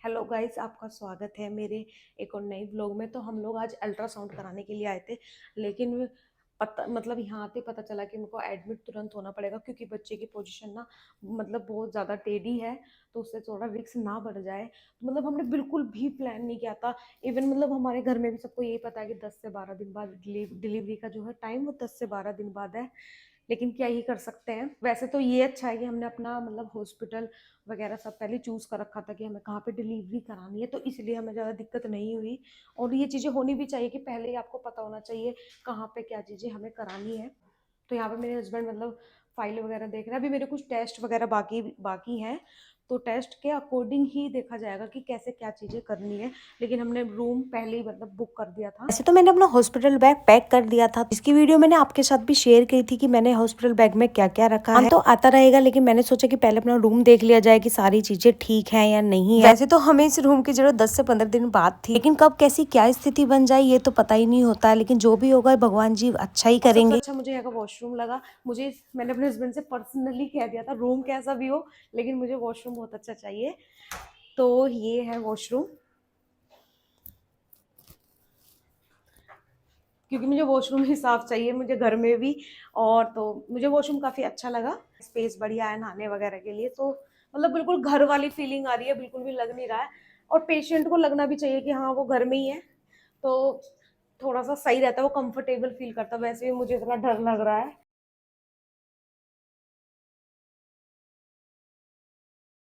Hello guys, आपका स्वागत है मेरे एक और नई व्लॉग में। तो हम लोग आज अल्ट्रासाउंड कराने के लिए आए थे, लेकिन पता मतलब यहाँ आते पता चला कि उनको एडमिट तुरंत होना पड़ेगा, क्योंकि बच्चे की पोजीशन ना मतलब बहुत ज़्यादा टेढ़ी है, तो उससे थोड़ा रिस्क ना बढ़ जाए। तो मतलब हमने बिल्कुल भी प्लान नहीं किया था। इवन मतलब हमारे घर में भी सबको यही पता है कि 10 से 12 दिन बाद डिलीवरी का जो है टाइम, वो 10 से 12 दिन बाद है। लेकिन क्या ही कर सकते हैं। वैसे तो ये अच्छा है कि हमने अपना मतलब हॉस्पिटल वगैरह सब पहले चूज़ कर रखा था कि हमें कहाँ पे डिलीवरी करानी है, तो इसलिए हमें ज़्यादा दिक्कत नहीं हुई। और ये चीज़ें होनी भी चाहिए कि पहले ही आपको पता होना चाहिए कहाँ पे क्या चीज़ें हमें करानी है। तो यहाँ पे मेरे हस्बैंड मतलब फाइल वगैरह देख रहे हैं। अभी मेरे कुछ टेस्ट वगैरह बाकी बाकी हैं, तो टेस्ट के अकॉर्डिंग ही देखा जाएगा कि कैसे क्या चीज़ें करनी है। लेकिन हमने रूम पहले ही मतलब बुक कर दिया था। वैसे तो मैंने अपना हॉस्पिटल बैग पैक कर दिया था। इसकी वीडियो मैंने आपके साथ भी शेयर की थी कि मैंने हॉस्पिटल बैग में क्या क्या रखा है। तो आता रहेगा, लेकिन मैंने सोचा कि पहले अपना रूम देख लिया जाए कि सारी चीजें ठीक है या नहीं है। वैसे तो हमें इस रूम की जरूरत 10 से 15 दिन बाद थी, लेकिन कब कैसी क्या स्थिति बन जाए ये तो पता ही नहीं होता है। लेकिन जो भी होगा भगवान जी अच्छा ही और सबसे करेंगे। अच्छा मुझे यहाँ का वॉशरूम लगा। मैंने अपने हस्बैंड से पर्सनली कह दिया था रूम कैसा भी हो, लेकिन मुझे वॉशरूम बहुत अच्छा चाहिए। तो ये है वॉशरूम, क्योंकि मुझे वॉशरूम ही साफ चाहिए मुझे घर में भी। और तो मुझे वॉशरूम काफ़ी अच्छा लगा, स्पेस बढ़िया है नहाने वगैरह के लिए। तो मतलब बिल्कुल घर वाली फीलिंग आ रही है, बिल्कुल भी लग नहीं रहा है। और पेशेंट को लगना भी चाहिए कि हाँ वो घर में ही है, तो थोड़ा सा सही रहता है, वो कंफर्टेबल फील करता है। वैसे भी मुझे इतना डर लग रहा है।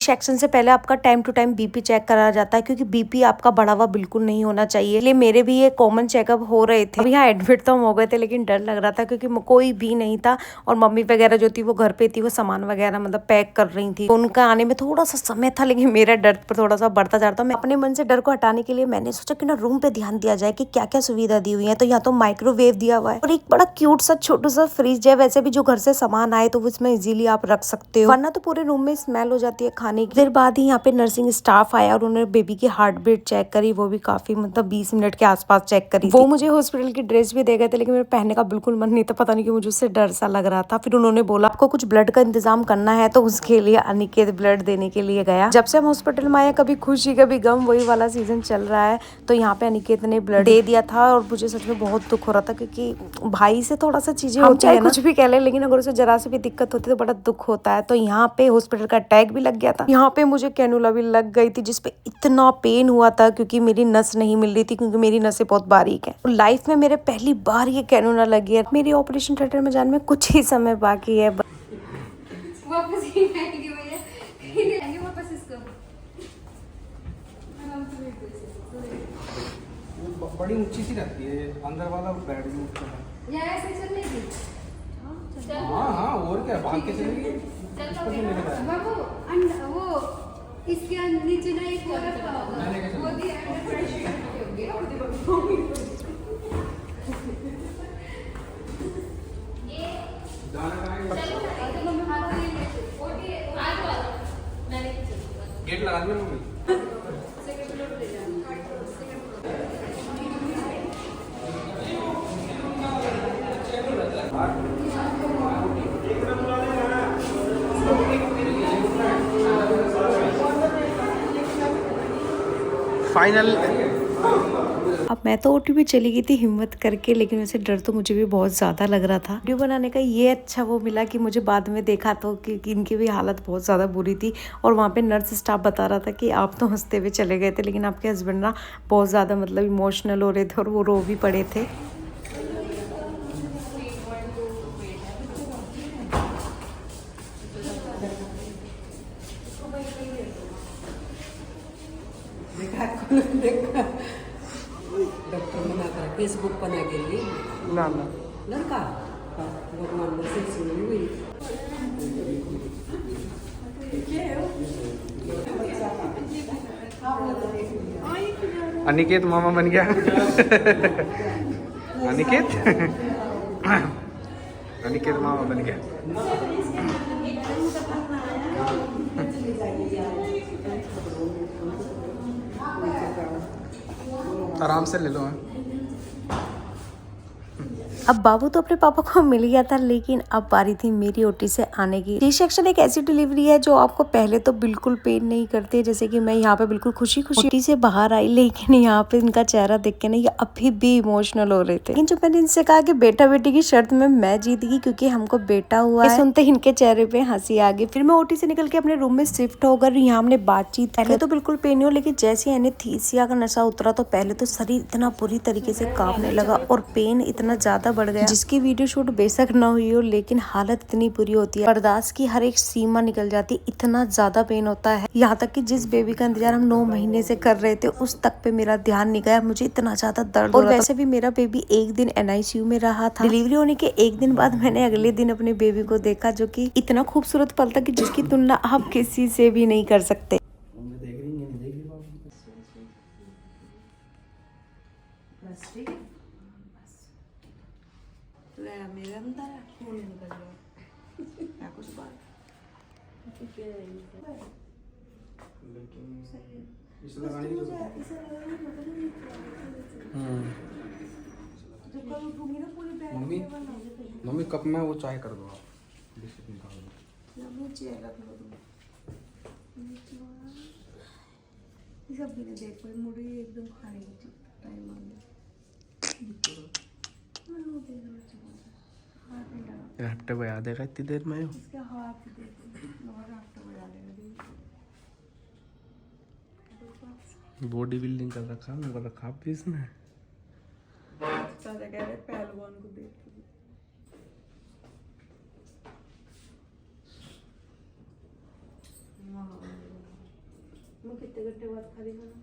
सेक्शन से पहले आपका time to time BP check करा जाता है, क्योंकि बीपी आपका बढ़ा हुआ बिल्कुल नहीं होना चाहिए। इसलिए मेरे भी ये कॉमन चेकअप हो रहे थे। अब यहाँ एडमिट तो हम हो गए थे, लेकिन डर लग रहा था क्योंकि कोई भी नहीं था। और मम्मी वगैरह जो थी वो घर पे थी, वो सामान वगैरह मतलब पैक कर रही थी। तो उनका आने में थोड़ा सा समय था, लेकिन मेरा डर पर थोड़ा सा बढ़ता जा रहा था। मैं अपने मन से डर को हटाने के लिए मैंने सोचा कि ना रूम पे ध्यान दिया जाए कि क्या क्या सुविधा दी हुई है। तो यहाँ तो माइक्रोवेव दिया हुआ है और एक बड़ा क्यूट सा छोटा सा फ्रिज है। वैसे भी जो घर से सामान आए तो उसमें इजीली आप रख सकते हो, वरना तो पूरे रूम में स्मेल हो जाती है खाने की। देर बाद ही यहाँ पे नर्सिंग स्टाफ आया और उन्होंने बेबी की हार्ट बीट चेक करी। वो भी काफी मतलब 20 मिनट के आसपास चेक करी। वो मुझे हॉस्पिटल की ड्रेस भी दे गए थे, लेकिन मेरे पहनने का बिल्कुल मन नहीं था। पता नहीं क्यों मुझे उससे डर सा लग रहा था। फिर उन्होंने बोला आपको कुछ ब्लड का इंतजाम करना है, तो उसके लिए अनिकेत ब्लड देने के लिए गया। जब से हम हॉस्पिटल में आए, कभी खुशी कभी गम, वही वाला सीजन चल रहा है। तो यहाँ पे अनिकेत ने ब्लड दे दिया था और मुझे सच में बहुत दुख हो रहा था, क्योंकि भाई से थोड़ा सा चीजें होती है ना, कुछ भी कह ले, लेकिन अगर उसे जरा से भी दिक्कत होती है तो बड़ा दुख होता है। तो यहाँ पे हॉस्पिटल का टैग भी लग गया था। यहाँ पे मुझे कैनुला भी लग गई थी, जिसपे इतना पेन हुआ था, क्योंकि मेरी नस नहीं मिल रही थी, क्योंकि मेरी नसें बहुत बारीक है। लाइफ में मेरे पहली बार ये कैनुला लगी है। मेरी ऑपरेशन थिएटर में जाने में कुछ ही समय बाकी है। वापस ही आएंगे भैया, कहीं आएंगे वापस इसको। वो बड़ी ऊंची सी रहती है, अंदर वाला बेड भी ऊंचा है। यहाँ ऐसे चल रही थी। हाँ हाँ, और क्या भाग के चलेगी। बाबू वो इसके नीचे ना एक और रखा होगा, वो भी अंडर प्रेशर होगी। गेट लगा दिया मम्मी। फाइनल। अब मैं तो ओटी भी चली गई थी हिम्मत करके, लेकिन वैसे डर तो मुझे भी बहुत ज्यादा लग रहा था। वीडियो बनाने का ये अच्छा वो मिला कि मुझे बाद में देखा तो कि इनकी भी हालत बहुत ज्यादा बुरी थी। और वहाँ पे नर्स स्टाफ बता रहा था कि आप तो हंसते हुए चले गए थे, लेकिन आपके हस्बैंड ना बहुत ज्यादा मतलब इमोशनल हो रहे थे और वो रो भी पड़े थे। डॉक्टर म्हणाला फेसबुक पण गेली ना ना नाही का भगवान सेल्समॅन हुई अनिकेत मामा बन गया। अनिकेत अनिकेत मामा बन गया। आराम से ले लो। अब बाबू तो अपने पापा को मिल गया था, लेकिन अब बारी थी मेरी ओटी से आने की। सी सेक्शन एक ऐसी डिलीवरी है जो आपको पहले तो बिल्कुल पेन नहीं करती है, जैसे कि मैं यहाँ पे बिल्कुल खुशी खुशी ओटी से बाहर आई, लेकिन यहाँ पे इनका चेहरा देख के ना ये अभी भी इमोशनल हो रहे थे। लेकिन जब मैंने इनसे कहा कि बेटा बेटी की शर्त में मैं जीत गई क्योंकि हमको बेटा हुआ है, सुनते इनके चेहरे पे हंसी आ गई। फिर मैं ओटी से निकल के अपने रूम में शिफ्ट होकर यहाँ हमने बातचीत। पहले तो बिल्कुल पेन हो, लेकिन जैसे एनेस्थीसिया का नशा उतरा तो पहले तो शरीर इतना बुरी तरीके से कांपने लगा और पेन इतना ज्यादा बढ़ गया, जिसकी वीडियो शूट बेशक न हुई हो, लेकिन हालत इतनी बुरी होती है, बर्दाश्त की हर एक सीमा निकल जाती, इतना ज्यादा पेन होता है। यहाँ तक कि जिस बेबी का इंतजार हम 9 महीने से कर रहे थे उस तक पे मेरा ध्यान नहीं गया, मुझे इतना ज्यादा दर्द। और वैसे भी मेरा बेबी एक दिन NICU में रहा था। डिलीवरी होने के एक दिन बाद मैंने अगले दिन अपने बेबी को देखा, जो कि इतना खूबसूरत पल था कि जिसकी तुलना आप किसी से भी नहीं कर सकते। मेरे अंदर खून निकल गया कुछ बात मम्मी मम्मी कप में वो चाय कर दो आप, बिस्किट निकाल दो। देख कोई मुड़ी एकदम खाने की टाइम आ गया। हफ्ते बजा देगा इतनी देर में। इसके हाथ देखो और हफ्ते बजा देगा। बॉडी बिल्डिंग कर रखा है, मेरे रखा भी इसने। चाचा कह रहे पहलवान को देख मैं कितने घंटे बाद खा रही खाना?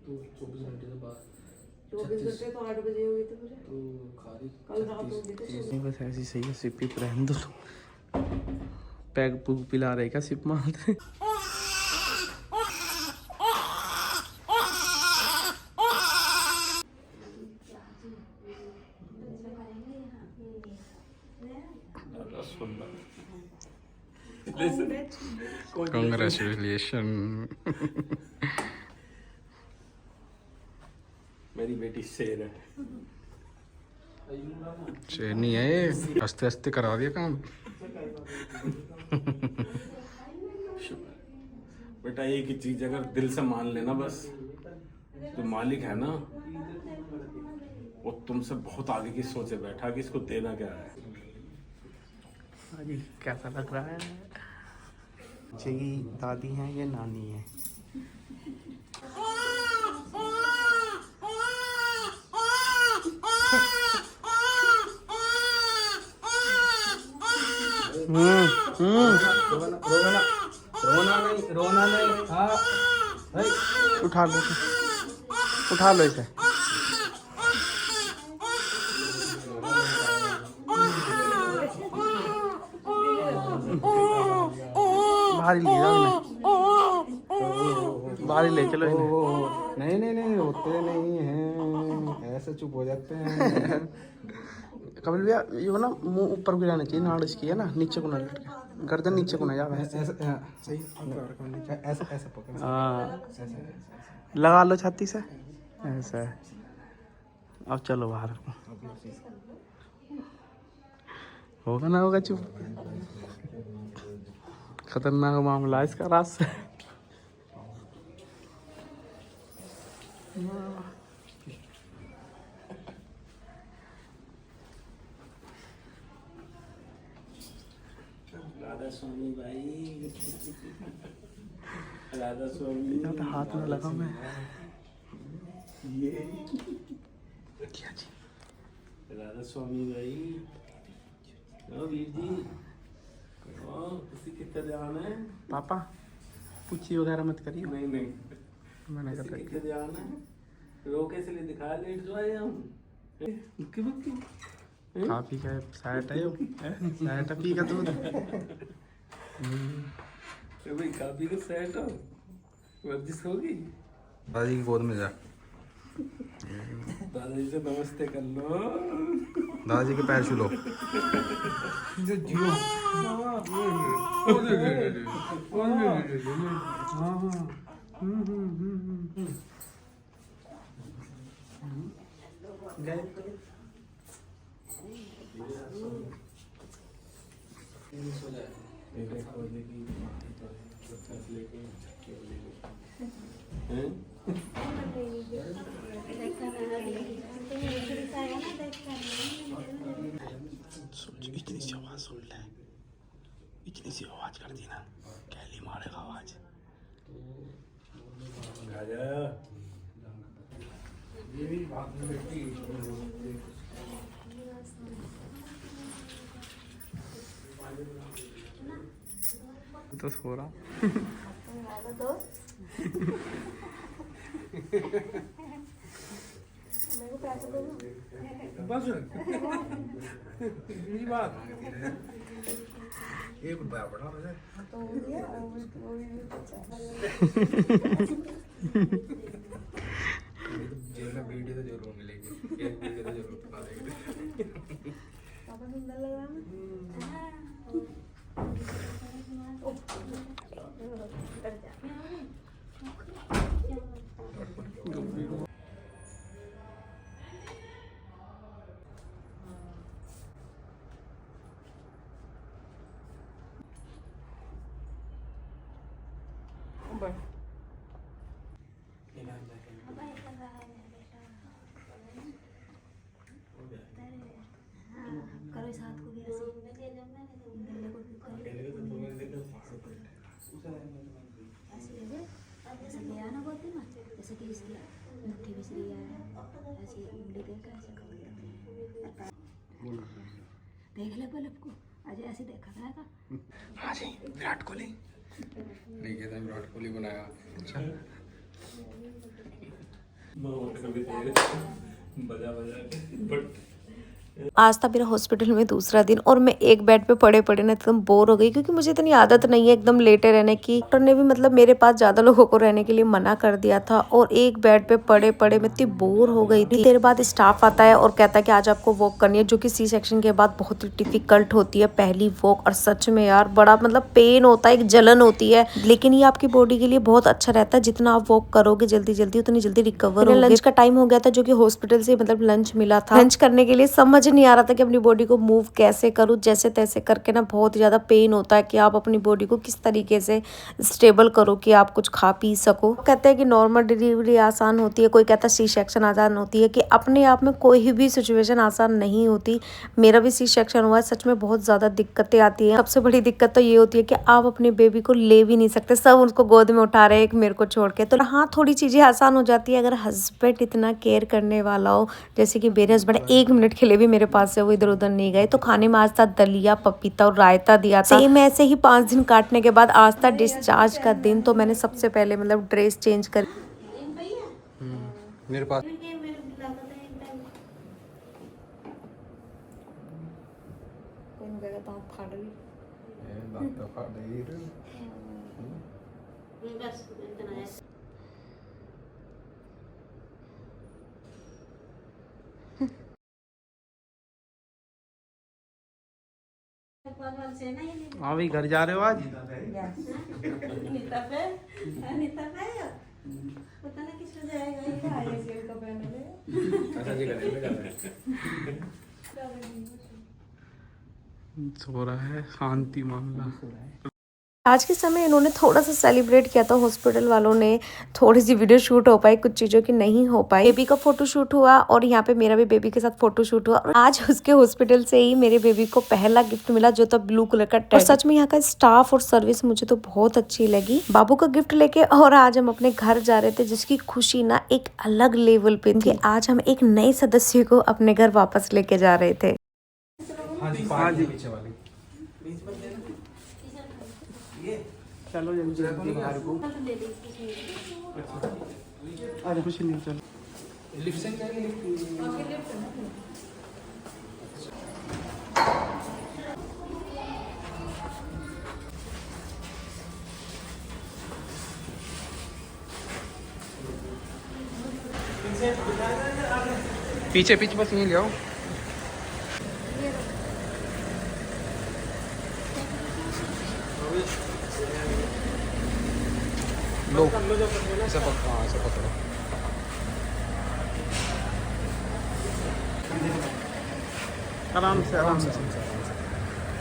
तो 24 घंटे के बाद 24 घंटे तो 8 बजे हो गई थी मुझे। तो खाली कल रात हो गई थी। बस ऐसी सही है। सिप पिप रहने दो, पैग पुग पिला रहे क्या सिप मारते। Congratulations। मेरी बेटी शेर है। शेर नहीं है ये, हंसते हंसते करा दिया काम। बेटा एक ही चीज अगर दिल से मान लेना, बस जो मालिक है ना वो तुमसे बहुत आगे की सोचे बैठा कि इसको देना क्या है। अजी कैसा लग रहा है? जी दादी हैं ये नानी है। रोना नहीं। हाँ उठा लो इसे। बाहर ले चलो इन्हें। नहीं होते नहीं हैं, ऐसे चुप हो जाते हैं। कपिल भैया ये ना मुंह ऊपर गिराना चाहिए, नाड़ इसकी है ना नीचे को ना लटके, गर्दन नीचे को ना जावे। ऐसे सही ऐसे पकड़। हाँ लगा लो छाती से ऐसा। अब चलो बाहर। होगा ना होगा चुप। खतरनाक मामला है इसका रात से। राधा स्वामी भाई, राधा स्वामी तो हाथ में लगा मैं ये क्या जी। राधा स्वामी भाई, वीर जी किसी कितने ध्यान है पापा? पूछी वगैरह मत करिए। नहीं मैंने कहा कितने ध्यान है। रोके से ले दिखा लेट जो आए हम काफी का सैट है सैट पी का दूध भाई, काफी का सैट हो वर्जिश होगी। दादाजी की गोद में जा, दादाजी से नमस्ते कर लो, दादाजी के पैर छू लो। एक बजे की लेके हैं इतनी सी आवाज सुन ले, इतनी सी आवाज कर दी ना, कैली मारेगा आवाज। ये भी बात में बैठी तो सो रहा बस यही बात एक बड़ा है तो हो गया जेल में वीडियो तो जरूर मिलेगी, एक वीडियो तो जरूर बना देंगे। पापा सुंदर लग रहा है करो इस हाथ को भी ऐसे ऐसे लिया ना बोलते ना, जैसे कि इसकी मुट्ठी भी सही है, ऐसे उंगली देख ऐसे देख ले बल्ब को, आज ऐसे देखा था का। हाँ जी, विराट कोहली नहीं कहता, विराट कोहली बनाया। अच्छा बजा बजा बट आज था मेरा हॉस्पिटल में दूसरा दिन और मैं एक बेड पे पड़े पड़े ना एकदम बोर हो गई, क्योंकि मुझे इतनी आदत नहीं है एकदम लेटे रहने की। डॉक्टर ने भी मतलब मेरे पास ज्यादा लोगों को रहने के लिए मना कर दिया था और एक बेड पे पड़े पड़े मैं इतनी बोर हो गई थी। देर बाद स्टाफ आता है और कहता है कि आज आपको वॉक करनी है, जो कि सी सेक्शन के बाद बहुत ही डिफिकल्ट होती है पहली वॉक। और सच में यार बड़ा मतलब पेन होता है, एक जलन होती है, लेकिन ये आपकी बॉडी के लिए बहुत अच्छा रहता है। जितना आप वॉक करोगे जल्दी जल्दी उतनी जल्दी रिकवर होगे। लंच का टाइम हो गया था, जो कि हॉस्पिटल से मतलब लंच मिला था। लंच करने के लिए समझ नहीं आ रहा था कि अपनी बॉडी को मूव कैसे करूं। जैसे तैसे करके ना बहुत ज्यादा पेन होता है कि आप अपनी बॉडी को किस तरीके से स्टेबल करो कि आप कुछ खा पी सको। कहते हैं कि नॉर्मल डिलीवरी आसान होती है, कोई कहता है सी सेक्शन आसान होती है, कि अपने आप में कोई भी सिचुएशन आसान नहीं होती। मेरा भी सी सेक्शन हुआ है, सच में बहुत ज्यादा दिक्कतें आती है। सबसे बड़ी दिक्कत तो ये होती है कि आप अपने बेबी को ले भी नहीं सकते, सब उसको गोद में उठा रहे हैं एक मेरे को छोड़ के। तो हाँ थोड़ी चीजें आसान हो जाती है अगर हस्बैंड इतना केयर करने वाला हो। जैसे कि मेरे हस्बैंड 1 मिनट के लिए भी मेरे पास से वो इधर उधर नहीं गए। तो खाने में आज था दलिया, पपीता और रायता दिया था। सेम ऐसे ही 5 दिन काटने के बाद आज था डिस्चार्ज का दिन। तो मैंने सबसे पहले मतलब ड्रेस चेंज कर मेरे पास हाँ भाई घर जा रहे हो आज? सो रहा है, शांति मामला। आज के समय इन्होंने थोड़ा सा सेलिब्रेट किया था हॉस्पिटल वालों ने। थोड़ी सी वीडियो शूट हो पाई, कुछ चीज़ों की नहीं हो पाई। बेबी का फोटो शूट हुआ और यहाँ पे मेरा भी बेबी के साथ फोटो शूट हुआ। और आज उसके हॉस्पिटल से ही मेरे बेबी को पहला गिफ्ट मिला, जो था ब्लू कलर का टेडी। और सच में यहाँ का स्टाफ और सर्विस मुझे तो बहुत अच्छी लगी। बाबू का गिफ्ट लेके और आज हम अपने घर जा रहे थे, जिसकी खुशी ना एक अलग लेवल पे थी। आज हम एक नए सदस्य को अपने घर वापस लेके जा रहे थे। चलो जल्दी बाहर को। अरे कुछ नहीं, चलो लिफ्ट से पीछे पीछे बस यहीं ले आओ। लो ऐसा पकड़ो। आराम से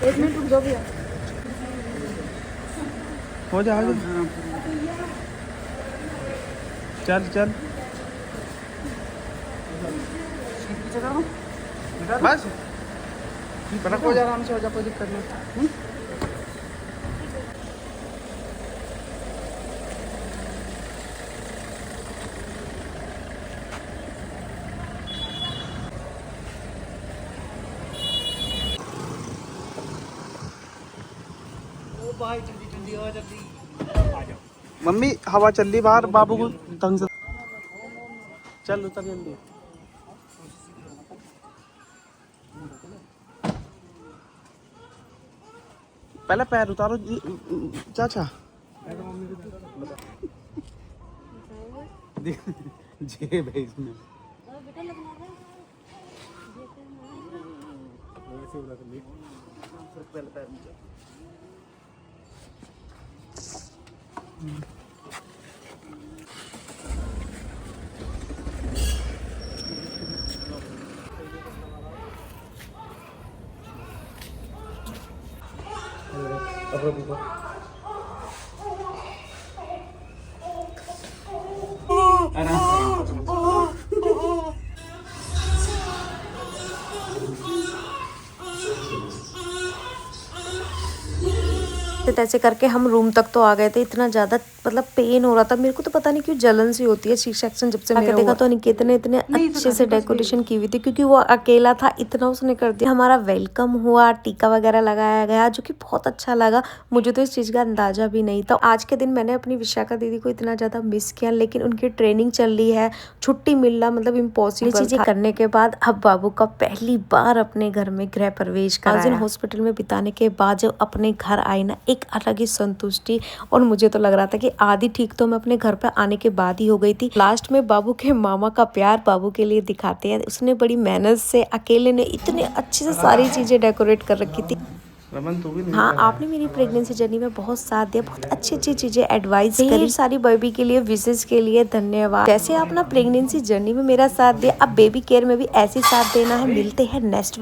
1 मिनट रुक जाओ भैया। हो जा चल चल बस रखो जा, आराम से हो जा, कोई दिक्कत नहीं। मम्मी हवा चल रही बाहर, बाबू को ढंग से चल उतर जल्दी। पहले पैर उतारो चाचा। जे भाई इसमें पहले पैर नीचे। तैसे करके हम रूम तक तो आ गए थे। इतना ज़्यादा मतलब पेन हो रहा था मेरे को, तो पता नहीं क्यों जलन सी होती है सी सेक्शन जब से मेरा देखा। तो निकेतन ने इतने अच्छे से डेकोरेशन की हुई थी, क्योंकि वो अकेला था, इतना उसने कर दिया। हमारा वेलकम हुआ, टीका वगैरह लगाया गया, जो कि बहुत अच्छा लगा। मुझे तो इस चीज़ का अंदाजा भी नहीं था। आज के दिन मैंने अपनी विशाखा दीदी को इतना ज़्यादा मिस किया, लेकिन उनकी ट्रेनिंग चल रही है, छुट्टी मिलना मतलब इम्पॉसिबल चीज़ें करने के बाद अब बाबू का पहली बार अपने घर में गृह प्रवेश कराया। 5 दिन हॉस्पिटल में बिताने के बाद जब अपने घर आई ना, एक अलग ही संतुष्टि। और मुझे तो लग रहा था कि आधी ठीक तो मैं अपने घर पे आने के बाद ही हो गई थी। लास्ट में बाबू के मामा का प्यार बाबू के लिए दिखाते हैं। उसने बड़ी मेहनत से अकेले ने इतने अच्छे से सारी चीजें डेकोरेट कर रखी थी। हाँ, आपने मेरी प्रेगनेंसी जर्नी में बहुत साथ दिया, बहुत अच्छी अच्छी चीजें एडवाइस करी। सारी बेबी के लिए विशेष के लिए धन्यवाद। जैसे आप ना प्रेगनेंसी जर्नी में मेरा साथ दिया, अब बेबी केयर में भी ऐसे साथ देना है। मिलते हैं नेक्स्ट व्लॉग।